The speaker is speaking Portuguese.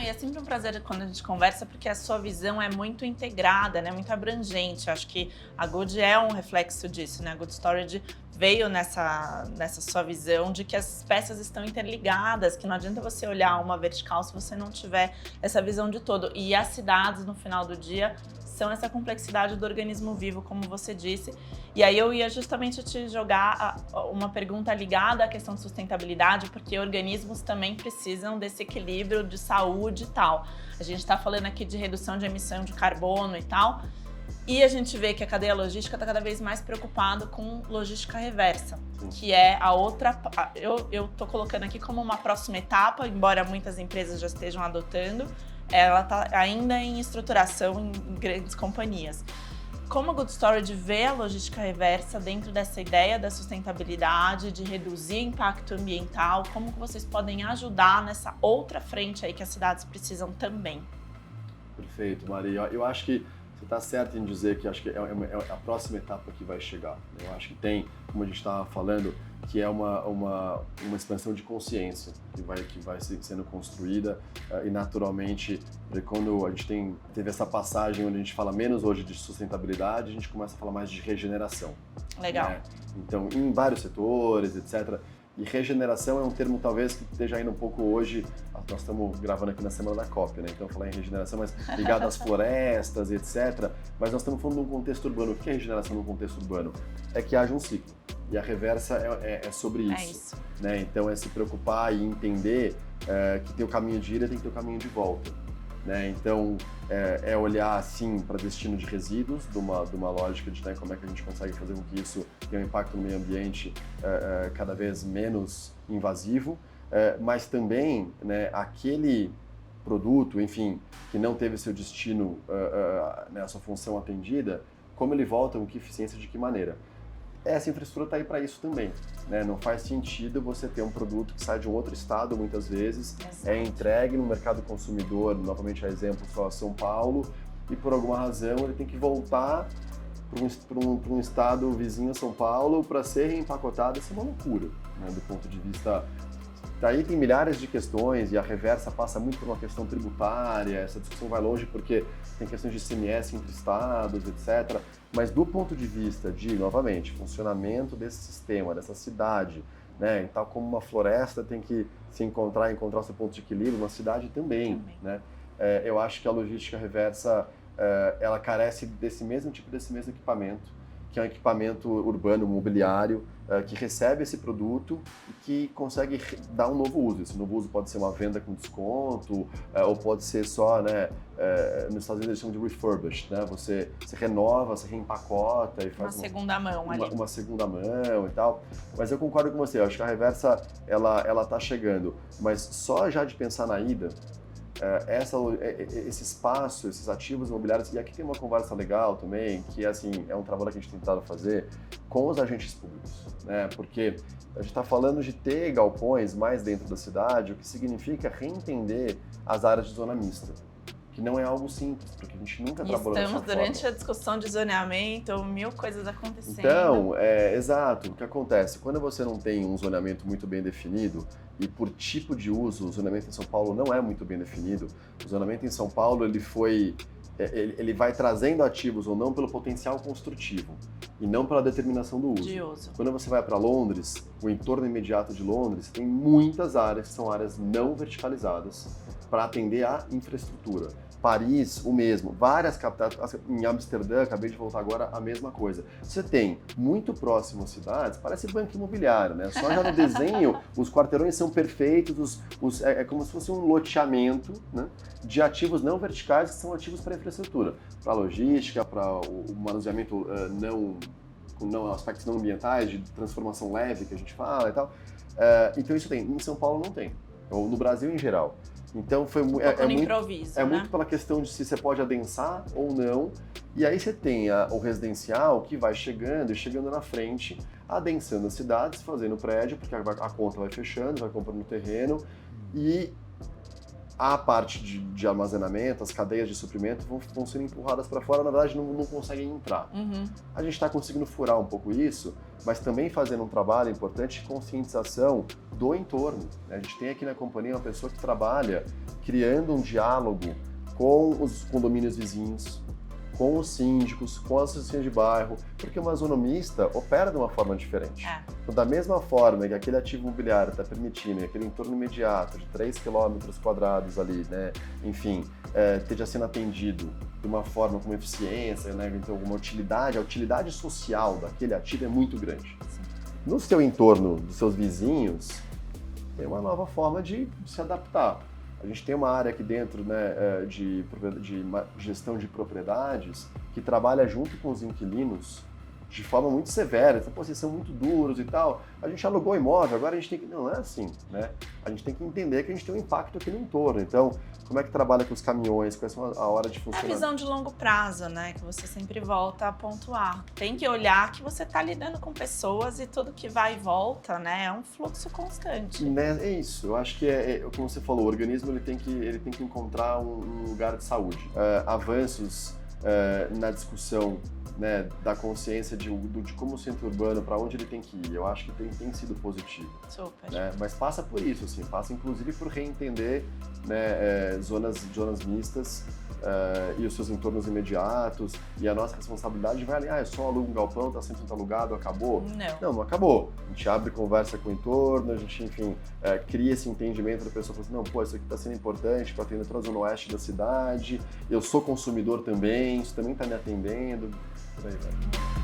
e é sempre um prazer quando a gente conversa, porque a sua visão é muito integrada, né? Muito abrangente. Eu acho que a Good é um reflexo disso, né? A Good Storage veio nessa sua visão de que as peças estão interligadas, que não adianta você olhar uma vertical se você não tiver essa visão de todo. E as cidades, no final do dia, são essa complexidade do organismo vivo, como você disse. E aí eu ia justamente te jogar uma pergunta ligada à questão de sustentabilidade, porque organismos também precisam desse equilíbrio de saúde e tal. A gente está falando aqui de redução de emissão de carbono e tal, e a gente vê que a cadeia logística está cada vez mais preocupada com logística reversa, que é a outra. Eu estou colocando aqui como uma próxima etapa, embora muitas empresas já estejam adotando, ela está ainda em estruturação em grandes companhias. Como a Good Storage vê a logística reversa dentro dessa ideia da sustentabilidade, de reduzir impacto ambiental, como que vocês podem ajudar nessa outra frente aí que as cidades precisam também? Perfeito, Maria. Eu acho que você está certo em dizer que acho que é a próxima etapa que vai chegar. Eu acho que tem, como a gente estava falando, que é uma expansão de consciência que vai sendo construída e naturalmente, quando a gente teve essa passagem onde a gente fala menos hoje de sustentabilidade, a gente começa a falar mais de regeneração. Legal. Né? Então, em vários setores, etc. E regeneração é um termo talvez que esteja ainda um pouco hoje, nós estamos gravando aqui na semana da COP, né? Então falar em regeneração, mas ligado às florestas, etc. Mas nós estamos falando de um contexto urbano. O que é regeneração no contexto urbano? É que haja um ciclo. E a reversa é sobre isso. É isso. Né? Então é se preocupar e entender que tem o caminho de ida e tem que ter o caminho de volta. Né? Então, é olhar, sim, para destino de resíduos, de uma lógica de como é que a gente consegue fazer com que isso tenha um impacto no meio ambiente cada vez menos invasivo, mas também, né, aquele produto, enfim, que não teve seu destino, né, a sua função atendida, como ele volta, com que eficiência, de que maneira. Essa infraestrutura está aí para isso também. Né? Não faz sentido você ter um produto que sai de um outro estado, muitas vezes, Exato. é entregue no mercado consumidor, novamente a exemplo só São Paulo, e por alguma razão ele tem que voltar para um estado vizinho a São Paulo para ser reempacotado. Isso é uma loucura, né? Do ponto de vista... Daí tem milhares de questões e a reversa passa muito por uma questão tributária, essa discussão vai longe porque tem questões de ICMS entre estados, etc. Mas do ponto de vista de, novamente, funcionamento desse sistema, dessa cidade, né, e tal como uma floresta tem que se encontrar o seu ponto de equilíbrio, uma cidade também. Né? Eu acho que a logística reversa, ela carece desse mesmo equipamento, que é um equipamento urbano, mobiliário, que recebe esse produto e que consegue dar um novo uso. Esse novo uso pode ser uma venda com desconto, ou pode ser só, né, nos Estados Unidos eles chamam de refurbished, né? Você renova, você reempacota e faz uma segunda mão ali. Uma segunda mão e tal. Mas eu concordo com você, eu acho que a reversa, ela tá chegando, mas só já de pensar na ida, esse espaço, esses ativos imobiliários, e aqui tem uma conversa legal também, que assim, é um trabalho que a gente tem tentado fazer com os agentes públicos, né? Porque a gente está falando de ter galpões mais dentro da cidade, o que significa reentender as áreas de zona mista, que não é algo simples, porque a gente nunca trabalhou dessa forma. Estamos durante a discussão de zoneamento, mil coisas acontecendo. Então, exato, o que acontece? Quando você não tem um zoneamento muito bem definido, e por tipo de uso, o zoneamento em São Paulo não é muito bem definido, o zoneamento em São Paulo ele vai trazendo ativos ou não pelo potencial construtivo, e não pela determinação do uso. De uso. Quando você vai para Londres, o entorno imediato de Londres tem muitas áreas que são áreas não verticalizadas para atender à infraestrutura. Paris, o mesmo. Várias capitais, em Amsterdã, acabei de voltar agora, a mesma coisa. Você tem muito próximo às cidades, parece banco imobiliário, né? Só já no desenho, os quarteirões são perfeitos, é como se fosse um loteamento, né, de ativos não verticais que são ativos para infraestrutura, para logística, para o manuseamento não aspectos não ambientais, de transformação leve que a gente fala e tal. Então isso tem. Em São Paulo não tem, ou no Brasil em geral. Então muito pela questão de se você pode adensar ou não. E aí você tem o residencial que vai chegando e chegando na frente, adensando as cidades, fazendo prédio, porque a conta vai fechando, vai comprando terreno. E a parte de armazenamento, as cadeias de suprimento vão sendo empurradas para fora, na verdade não conseguem entrar. A gente está conseguindo furar um pouco isso, mas também fazendo um trabalho importante de conscientização do entorno. A gente tem aqui na companhia uma pessoa que trabalha criando um diálogo com os condomínios vizinhos, com os síndicos, com as associações de bairro, porque uma zona mista opera de uma forma diferente. Então, da mesma forma que aquele ativo imobiliário está permitindo aquele entorno imediato de 3 km² ali, né, enfim, esteja sendo atendido de uma forma com eficiência, né, então alguma utilidade, a utilidade social daquele ativo é muito grande. No seu entorno, dos seus vizinhos, tem uma nova forma de se adaptar. A gente tem uma área aqui dentro, né, de gestão de propriedades que trabalha junto com os inquilinos de forma muito severa. Então, vocês são muito duros e tal. A gente alugou o imóvel, agora a gente tem que... Não é assim, né? A gente tem que entender que a gente tem um impacto aqui no entorno. Então, como é que trabalha com os caminhões, qual é a hora de funcionamento? É a visão de longo prazo, né? Que você sempre volta a pontuar. Tem que olhar que você está lidando com pessoas e tudo que vai e volta, né? É um fluxo constante. É isso. Eu acho que como você falou, o organismo ele tem que encontrar um lugar de saúde. Avanços na discussão, né, da consciência de como o centro urbano, para onde ele tem que ir, eu acho que tem sido positivo. Super. Né? Mas passa por isso, assim, passa inclusive por reentender, né, zonas mistas e os seus entornos imediatos, e a nossa responsabilidade vai ali, eu só alugo um galpão, está 100% alugado, acabou? Não acabou. A gente abre conversa com o entorno, a gente, enfim, cria esse entendimento da pessoa, fala assim, não, pô, isso aqui está sendo importante para atender toda a zona oeste da cidade, eu sou consumidor também, isso também está me atendendo. Por aí vai.